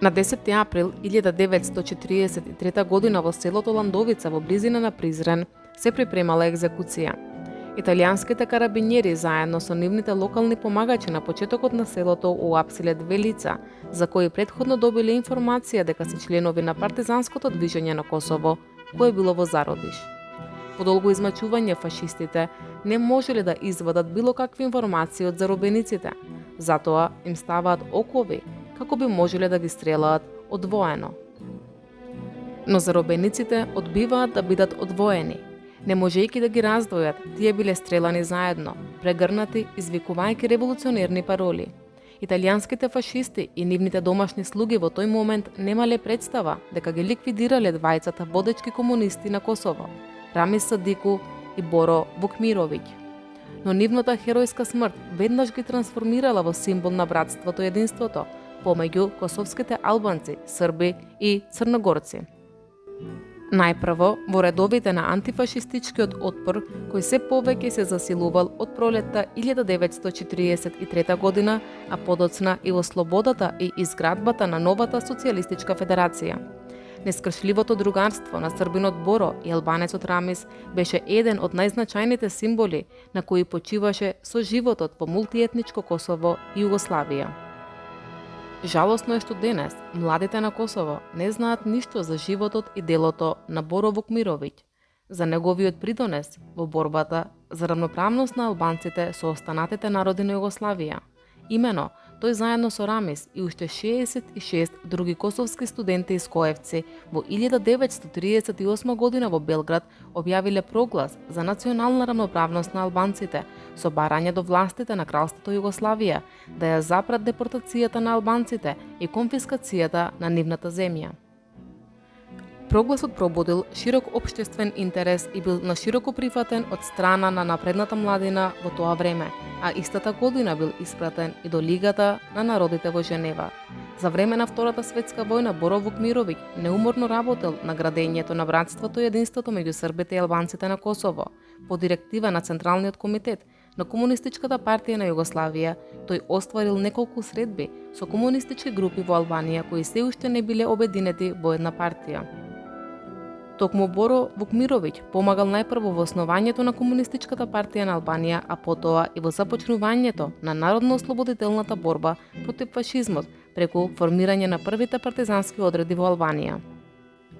На 10 април 1943 година во селото Ландовица во близина на Призрен се припремала екзекуција. Италијанските карабинјери заедно со нивните локални помагачи на почетокот на селото уапсиле 2 лица, за кои претходно добиле информација дека се членови на партизанското движење на Косово, кое било во зародиш. По долго измачување фашистите не можеле да извадат било какви информации од заробениците, затоа им ставаат окови како би можеле да ги стрелаат одвоено. Но заробениците одбиваат да бидат одвоени. Не можејќи да ги раздвојат, тие биле стрелани заедно, прегрнати, извикувајќи револуционерни пароли. Италијанските фашисти и нивните домашни слуги во тој момент немале представа дека ги ликвидирале двајцата водечки комунисти на Косово, Рамис Садику и Боро Вукмировиќ. Но нивната херојска смрт веднаш ги трансформирала во символ на братството и единството помеѓу косовските албанци, срби и црногорци. Најпрво, во редовите на антифашистичкиот отпор, кој се повеќе се засилувал од пролетта 1943 година, а подоцна и во слободата и изградбата на новата социјалистичка федерација. Нескршливото другарство на србинот Боро и албанецот Рамис беше еден од најзначајните символи на кои почиваше со животот во мултиетничко Косово и Југославија. Жалосно е што денес младите на Косово не знаат ништо за животот и делото на Боро Вукмировиќ, за неговиот придонес во борбата за равноправност на албанците со останатите народи на Југославија. Имено, тој заедно со Рамис и уште 66 други косовски студенти из Коевци во 1938 година во Белград објавиле проглас за национална равноправност на албанците, со барање до властите на Кралството Југославија да ја запрат депортацијата на албанците и конфискацијата на нивната земја. Прогласот пробудил широк општествен интерес и бил нашироко прифатен од страна на напредната младина во тоа време, а истата година бил испратен и до Лигата на народите во Женева. За време на Втората светска војна Боро Вукмировиќ неуморно работел на градењето на братството и единството меѓу србите и албанците на Косово. По директива на Централниот комитет на Комунистичката партија на Југославија, тој остварил неколку средби со комунистички групи во Албанија кои се уште не биле обединети во една партија. Токму Боро Вукмировиќ помагал најпрво во основањето на Комунистичката партија на Албанија, а потоа и во започнувањето на народно-ослободителната борба против фашизмот преку формирање на првите партизански одреди во Албанија.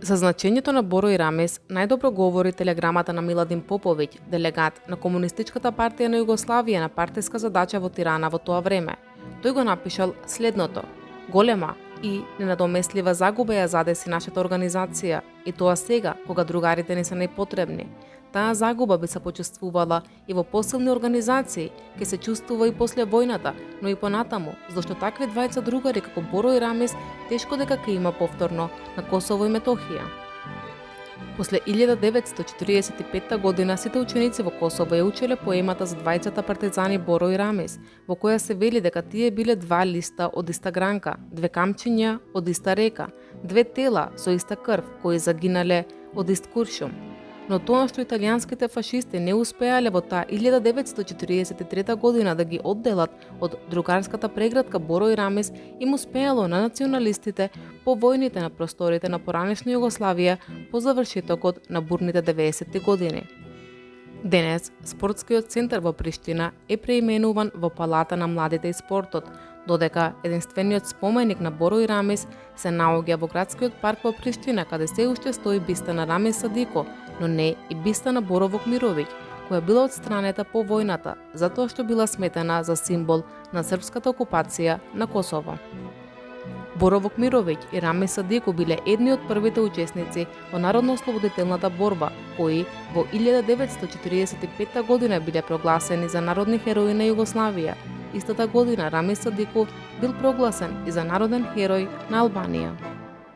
За значењето на Боро и Рамис најдобро говори телеграмата на Миладин Поповиќ, делегат на Комунистичката партија на Југославија на партиска задача во Тирана во тоа време. Тој го напишал следното: голема и ненадомеслива загуба ја задеси нашата организација, и тоа сега, кога другарите ни се најпотребни. Таа загуба би се почувствувала и во посилни организации, ке се чувствува и после војната, но и понатаму, зашто такви двајца другари како Боро и Рамис тешко дека ќе има повторно на Косово и Метохија. После 1945 година сите ученици во Косово ја учеле поемата за двајцата партизани Боро и Рамис, во која се вели дека тие биле два листа од иста гранка, две камчиња од иста река, две тела со иста крв кои загинале од ист куршум. Но тоа што италијанските фашисти не успеале во таа 1943 година да ги одделат од другарската преградка Боро и Рамис, им успеало на националистите по војните на просторите на поранешна Југославија по завршетокот на бурните 90-ти години. Денес, спортскиот центар во Приштина е преименуван во Палата на младите и спортот, додека единствениот споменик на Боро и Рамис се наоѓа во градскиот парк во Приштина, каде се уште стои биста на Рамис Садико, но не и биста на Боро Вукмировиќ, која била отстранета по војната, затоа што била сметена за символ на српската окупација на Косово. Боро Вукмировиќ и Рамис Садико биле едни од првите учесници во народно-ослободителната борба, кои во 1945 година биле прогласени за народни херои на Југославија. Истата година Рамис Садико бил прогласен и за народен херој на Албанија.